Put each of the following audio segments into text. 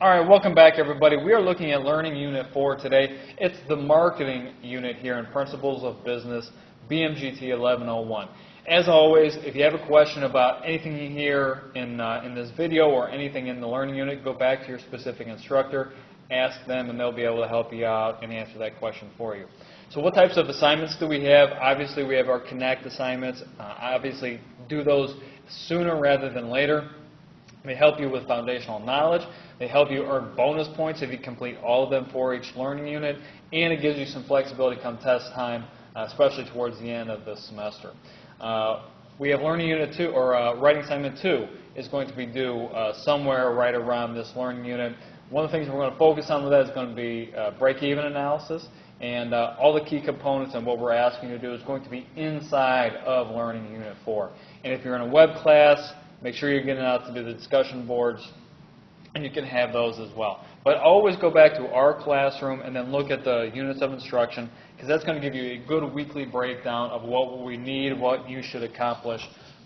All right, welcome back everybody. We are looking at Learning Unit 4 today. It's the marketing unit here in Principles of Business, BMGT 1101. As always, if you have a question about anything you hear in this video or anything in the Learning Unit, go back to your specific instructor, ask them, and they'll be able to help you out and answer that question for you. So what types of assignments do we have? Obviously, we have our Connect assignments. Obviously, do those sooner rather than later. They help you with foundational knowledge. They help you earn bonus points if you complete all of them for each learning unit, and it gives you some flexibility come test time, especially towards the end of the semester. We have Learning Unit 2, or Writing Assignment 2 is going to be due somewhere right around this learning unit. One of the things we're going to focus on with that is going to be break-even analysis, and all the key components and what we're asking you to do is going to be inside of Learning Unit 4. And if you're in a web class, make sure you're getting out to do the discussion boards, and you can have those as well. But always go back to our classroom and then look at the units of instruction, because that's going to give you a good weekly breakdown of what we need, what you should accomplish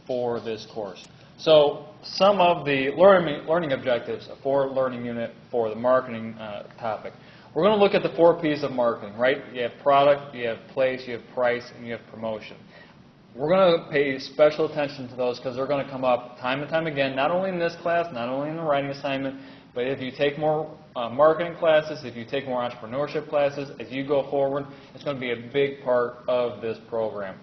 for this course. So some of the learning objectives for Learning Unit 4, the marketing topic. We're going to look at the 4 P's of marketing, right? You have product, you have place, you have price, and you have promotion. We're going to pay special attention to those because they're going to come up time and time again, not only in this class, not only in the writing assignment, but if you take more marketing classes, if you take more entrepreneurship classes, as you go forward, it's going to be a big part of this program.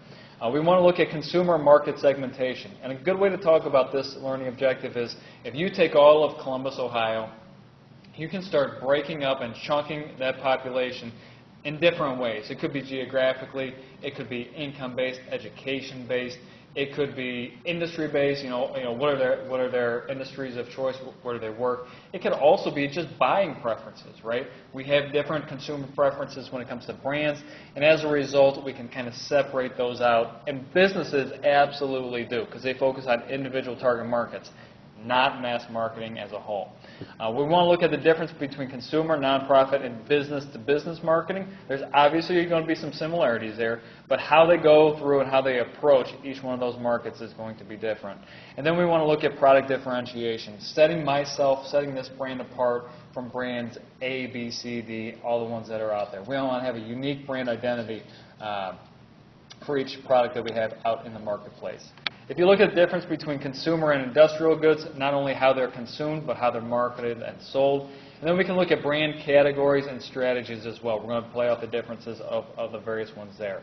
We want to look at consumer market segmentation. And a good way to talk about this learning objective is if you take all of Columbus, Ohio, you can start breaking up and chunking that population in different ways. It could be geographically, it could be income-based, education-based, it could be industry-based, what are their industries of choice, where do they work. It could also be just buying preferences, right? We have different consumer preferences when it comes to brands, and as a result, we can kind of separate those out. And businesses absolutely do, because they focus on individual target markets, not mass marketing as a whole. We want to look at the difference between consumer, nonprofit, and business-to-business marketing. There's obviously going to be some similarities there, but how they go through and how they approach each one of those markets is going to be different. And then we want to look at product differentiation, setting this brand apart from brands A, B, C, D, all the ones that are out there. We want to have a unique brand identity for each product that we have out in the marketplace. If you look at the difference between consumer and industrial goods, not only how they're consumed, but how they're marketed and sold. And then we can look at brand categories and strategies as well. We're going to play out the differences of the various ones there.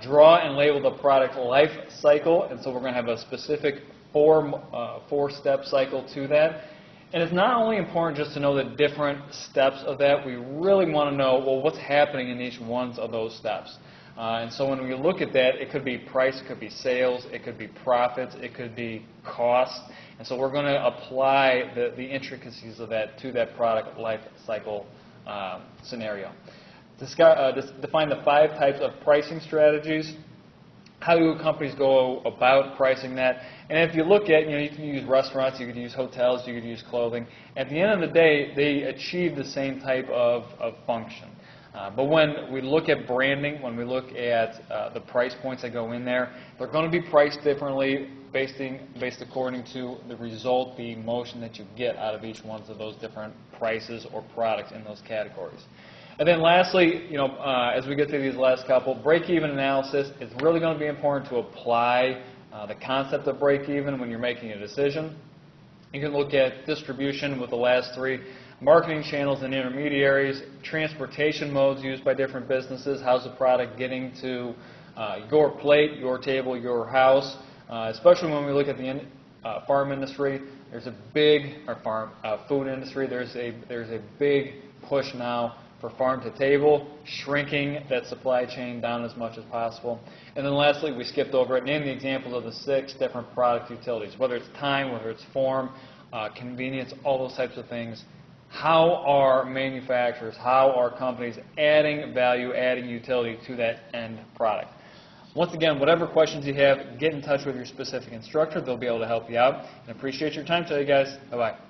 Draw and label the product life cycle, and so we're going to have a specific four-step cycle to that. And it's not only important just to know the different steps of that, we really want to know, well, what's happening in each one of those steps. And so when we look at that, it could be price, it could be sales, it could be profits, it could be cost. And so we're going to apply the intricacies of that to that product life cycle scenario. Define the 5 types of pricing strategies. How do companies go about pricing that? And if you look at, you can use restaurants, you could use hotels, you could use clothing. At the end of the day, they achieve the same type of function. But when we look at branding, when we look at the price points that go in there, they're going to be priced differently based according to the result, the emotion that you get out of each one of those different prices or products in those categories. And then lastly, as we get through these last couple, break-even analysis is really going to be important to apply the concept of break-even when you're making a decision. You can look at distribution with the last 3. Marketing channels and intermediaries, transportation modes used by different businesses, how's the product getting to your plate, your table, your house, especially when we look at the farm industry. There's a big, food industry, there's a big push now for farm to table, shrinking that supply chain down as much as possible. And then lastly, we skipped over it, name the examples of the 6 different product utilities, whether it's time, whether it's form, convenience, all those types of things. How are manufacturers, how are companies adding value, adding utility to that end product? Once again, whatever questions you have, get in touch with your specific instructor. They'll be able to help you out. And appreciate your time today, guys. Bye-bye.